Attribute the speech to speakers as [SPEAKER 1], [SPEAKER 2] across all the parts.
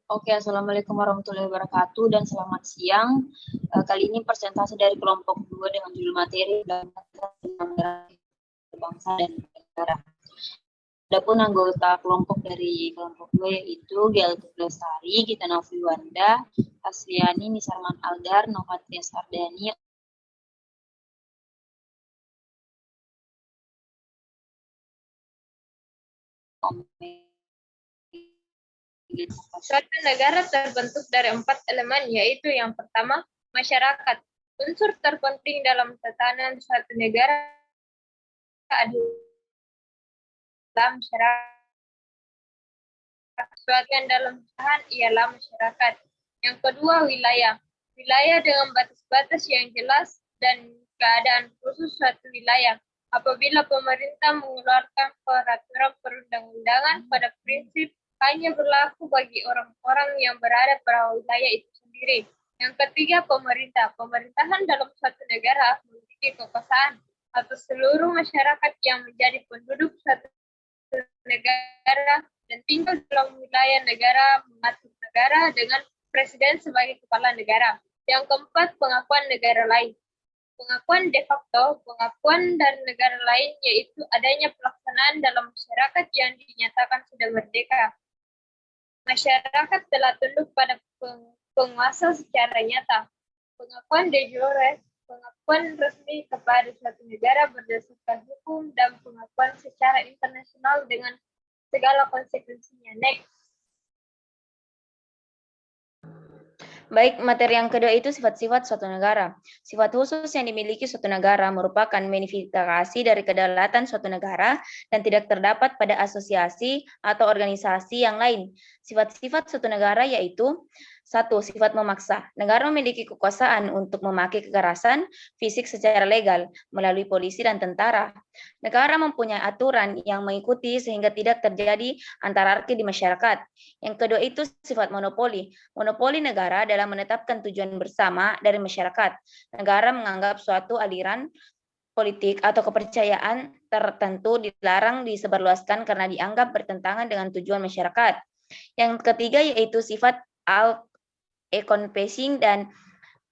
[SPEAKER 1] Oke, Assalamualaikum warahmatullahi wabarakatuh dan selamat siang. Kali ini presentasi dari kelompok 2 dengan judul materi bangsa dan negara. Adapun anggota kelompok dari kelompok 2 yaitu Gelti Lestari, Gita Novri Wanda, Asliani, Nisarman Aldar, Novatria Sardani,
[SPEAKER 2] Suatu negara terbentuk dari 4 elemen, yaitu yang pertama, masyarakat. Unsur terpenting dalam tatanan suatu negara adalah masyarakat. Suatu yang dalam usahaan ialah masyarakat. Yang kedua, wilayah. Wilayah dengan batas-batas yang jelas dan keadaan khusus suatu wilayah. Apabila pemerintah mengeluarkan peraturan perundang-undangan pada prinsip hanya berlaku bagi orang-orang yang berada pada wilayah itu sendiri. Yang ketiga, pemerintah. Pemerintahan dalam suatu negara memiliki kekuasaan atas seluruh masyarakat yang menjadi penduduk suatu negara dan tinggal dalam wilayah negara, mengatur negara dengan presiden sebagai kepala negara. Yang keempat, pengakuan negara lain. Pengakuan de facto, pengakuan dari negara lain yaitu adanya pelaksanaan dalam masyarakat yang dinyatakan sudah merdeka. Masyarakat telah tunduk pada penguasa secara nyata. Pengakuan de jure, pengakuan resmi kepada suatu negara berdasarkan hukum dan pengakuan secara internasional dengan segala konsekuensinya. Next.
[SPEAKER 3] Baik, materi yang kedua itu sifat-sifat suatu negara. Sifat khusus yang dimiliki suatu negara merupakan manifestasi dari kedaulatan suatu negara dan tidak terdapat pada asosiasi atau organisasi yang lain. Sifat-sifat suatu negara yaitu: 1. Sifat memaksa. Negara memiliki kekuasaan untuk memakai kekerasan fisik secara legal melalui polisi dan tentara. Negara mempunyai aturan yang mengikuti sehingga tidak terjadi antararki di masyarakat. Yang kedua itu sifat monopoli. Monopoli negara dalam menetapkan tujuan bersama dari masyarakat. Negara menganggap suatu aliran politik atau kepercayaan tertentu dilarang disebarluaskan karena dianggap bertentangan dengan tujuan masyarakat. Yang ketiga yaitu sifat all-encompassing dan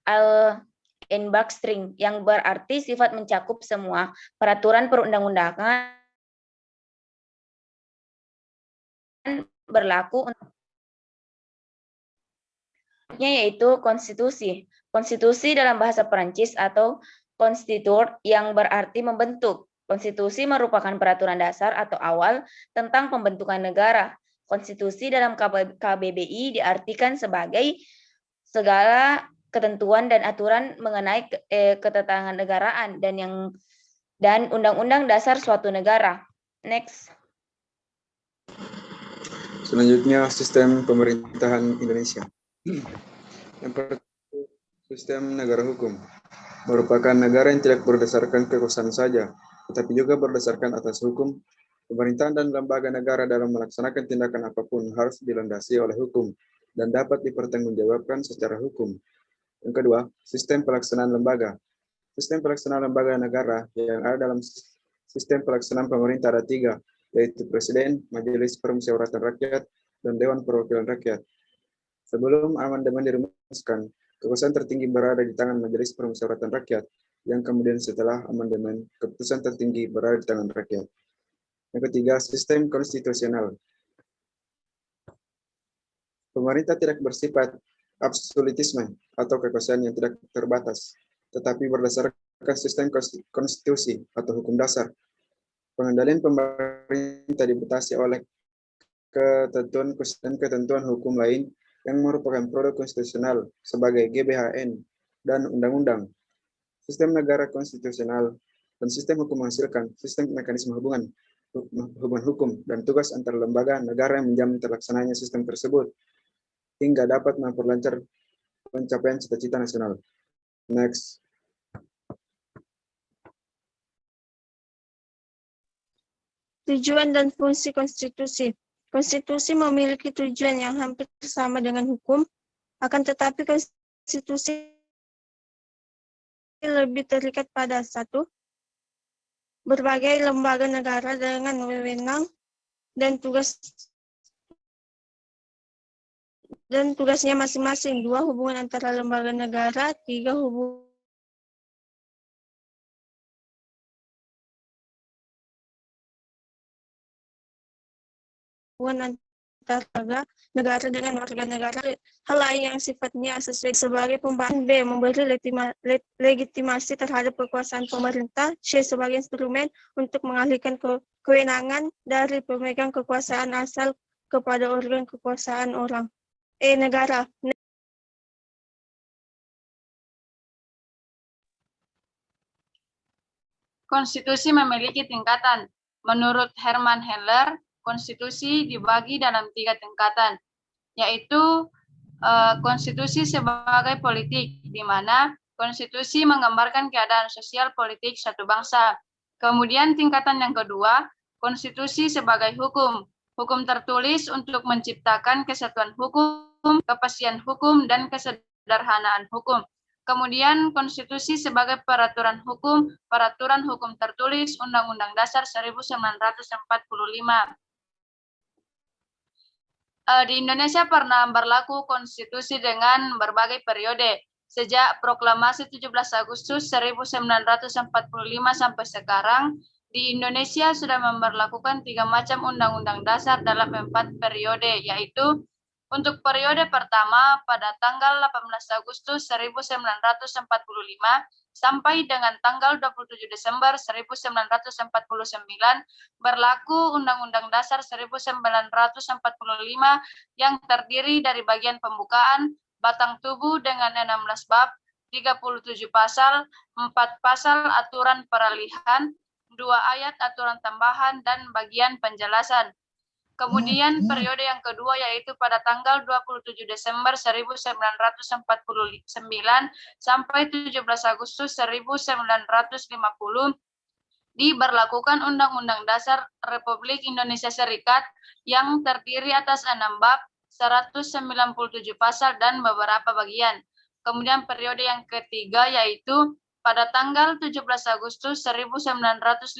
[SPEAKER 3] all-encompassing yang berarti sifat mencakup semua peraturan perundang-undangan berlaku yaitu konstitusi. Konstitusi dalam bahasa Perancis atau constituer yang berarti membentuk. Konstitusi merupakan peraturan dasar atau awal tentang pembentukan negara. Konstitusi dalam KBBI diartikan sebagai segala ketentuan dan aturan mengenai ketatanegaraan dan undang-undang dasar suatu negara. Next.
[SPEAKER 4] Selanjutnya, sistem pemerintahan Indonesia. Yang pertama, sistem negara hukum merupakan negara yang tidak berdasarkan kekuasaan saja, tetapi juga berdasarkan atas hukum. Pemerintahan dan lembaga negara dalam melaksanakan tindakan apapun harus dilandasi oleh hukum dan dapat dipertanggungjawabkan secara hukum. Yang kedua, sistem pelaksanaan lembaga. Sistem pelaksanaan lembaga negara yang ada dalam sistem pelaksanaan pemerintah ada 3, yaitu Presiden, Majelis Permusyawaratan Rakyat, dan Dewan Perwakilan Rakyat. Sebelum amandemen dirumuskan, kekuasaan tertinggi berada di tangan Majelis Permusyawaratan Rakyat, yang kemudian setelah amandemen, keputusan tertinggi berada di tangan rakyat. Yang ketiga, sistem konstitusional. Pemerintah tidak bersifat absolutisme atau kekuasaan yang tidak terbatas, tetapi berdasarkan sistem konstitusi atau hukum dasar. Pengendalian pemerintah dibatasi oleh ketentuan dan ketentuan hukum lain yang merupakan produk konstitusional sebagai GBHN dan undang-undang. Sistem negara konstitusional dan sistem hukum menghasilkan sistem mekanisme hubungan hukum dan tugas antar lembaga negara yang menjamin terlaksananya sistem tersebut hingga dapat memperlancar pencapaian cita-cita nasional. Next.
[SPEAKER 5] Tujuan dan fungsi konstitusi. Konstitusi memiliki tujuan yang hampir sama dengan hukum, akan tetapi konstitusi lebih terikat pada 1. Berbagai lembaga negara dengan wewenang dan tugas dan tugasnya masing-masing. 2. Hubungan antara lembaga negara. 3. Hubungan antara negara dengan warga negara. Hal lain yang sifatnya sesuai sebagai pembahasan. B. Memberi legitimasi terhadap kekuasaan pemerintah. C. Sebagai instrumen untuk mengalihkan kewenangan dari pemegang kekuasaan asal kepada organ kekuasaan orang. E. Negara.
[SPEAKER 6] Konstitusi memiliki tingkatan. Menurut Herman Heller, konstitusi dibagi dalam 3 tingkatan, yaitu konstitusi sebagai politik, di mana konstitusi menggambarkan keadaan sosial politik suatu bangsa. Kemudian tingkatan yang kedua, konstitusi sebagai hukum. Hukum tertulis untuk menciptakan kesatuan hukum, kepastian hukum, dan kesederhanaan hukum. Kemudian konstitusi sebagai peraturan hukum tertulis Undang-Undang Dasar 1945. Di Indonesia pernah berlaku konstitusi dengan berbagai periode. Sejak proklamasi 17 Agustus 1945 sampai sekarang, di Indonesia sudah memberlakukan 3 macam undang-undang dasar dalam 4 periode, yaitu untuk periode pertama pada tanggal 18 Agustus 1945 sampai dengan tanggal 27 Desember 1949 berlaku Undang-Undang Dasar 1945 yang terdiri dari bagian pembukaan, batang tubuh dengan 16 bab, 37 pasal, 4 pasal aturan peralihan, 2 ayat aturan tambahan, dan bagian penjelasan. Kemudian periode yang kedua yaitu pada tanggal 27 Desember 1949 sampai 17 Agustus 1950 diberlakukan Undang-Undang Dasar Republik Indonesia Serikat yang terdiri atas 6 bab, 197 pasal, dan beberapa bagian. Kemudian periode yang ketiga yaitu pada tanggal 17 Agustus 1950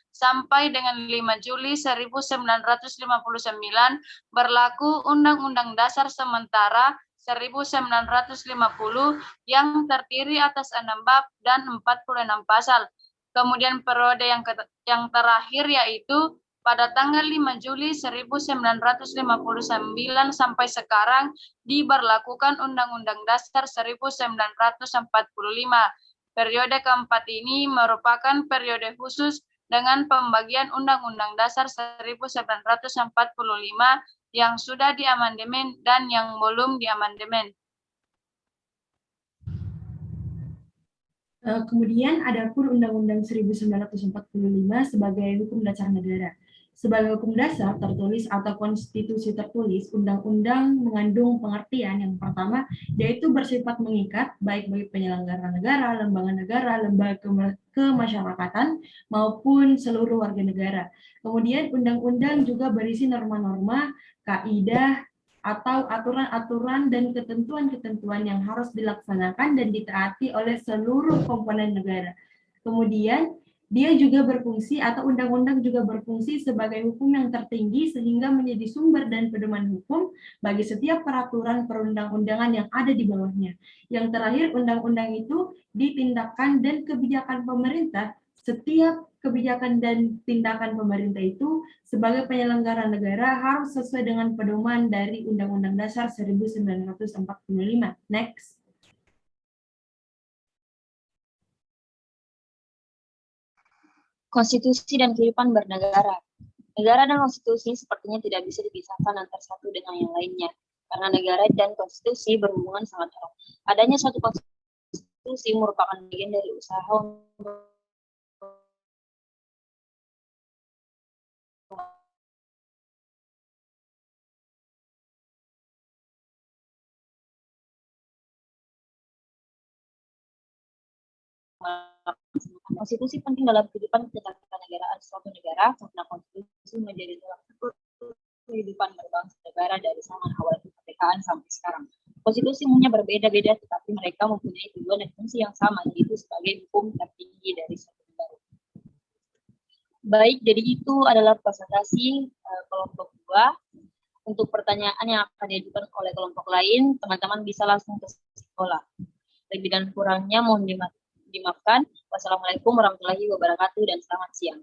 [SPEAKER 6] sampai dengan 5 Juli 1959 berlaku Undang-Undang Dasar Sementara 1950 yang terdiri atas 6 bab dan 46 pasal. Kemudian periode yang terakhir yaitu pada tanggal 5 Juli 1959 sampai sekarang diberlakukan Undang-Undang Dasar 1945. Periode keempat ini merupakan periode khusus dengan pembagian Undang-Undang Dasar 1945 yang sudah diamandemen dan yang belum diamandemen.
[SPEAKER 7] Kemudian ada pun Undang-Undang 1945 sebagai hukum dasar negara. Sebagai hukum dasar tertulis atau konstitusi tertulis, undang-undang mengandung pengertian yang pertama, yaitu bersifat mengikat baik bagi penyelenggara negara, lembaga kemasyarakatan, maupun seluruh warga negara. Kemudian undang-undang juga berisi norma-norma, kaidah, atau aturan-aturan dan ketentuan-ketentuan yang harus dilaksanakan dan ditaati oleh seluruh komponen negara. Kemudian dia juga berfungsi atau undang-undang juga berfungsi sebagai hukum yang tertinggi sehingga menjadi sumber dan pedoman hukum bagi setiap peraturan perundang-undangan yang ada di bawahnya. Yang terakhir, undang-undang itu ditindakan dan kebijakan pemerintah. Setiap kebijakan dan tindakan pemerintah itu sebagai penyelenggara negara harus sesuai dengan pedoman dari Undang-Undang Dasar 1945. Next.
[SPEAKER 1] Konstitusi dan kehidupan bernegara. Negara dan konstitusi sepertinya tidak bisa dipisahkan antara satu dengan yang lainnya, karena negara dan konstitusi berhubungan sangat erat. Adanya suatu konstitusi merupakan bagian dari usaha untuk konstitusi penting dalam kehidupan ketatanegaraan suatu negara karena konstitusi menjadi salah satu kehidupan berbangsa negara dari zaman awal kemerdekaan sampai sekarang. Konstitusi umumnya berbeda-beda tetapi mereka mempunyai tujuan dan fungsi yang sama, yaitu sebagai hukum tertinggi dari suatu negara. Baik, jadi itu adalah presentasi kelompok 2. Untuk pertanyaan yang akan diajukan oleh kelompok lain, teman-teman bisa langsung ke sekolah. Lebih dan kurangnya mohon dimaafkan. Wassalamualaikum warahmatullahi wabarakatuh dan selamat siang.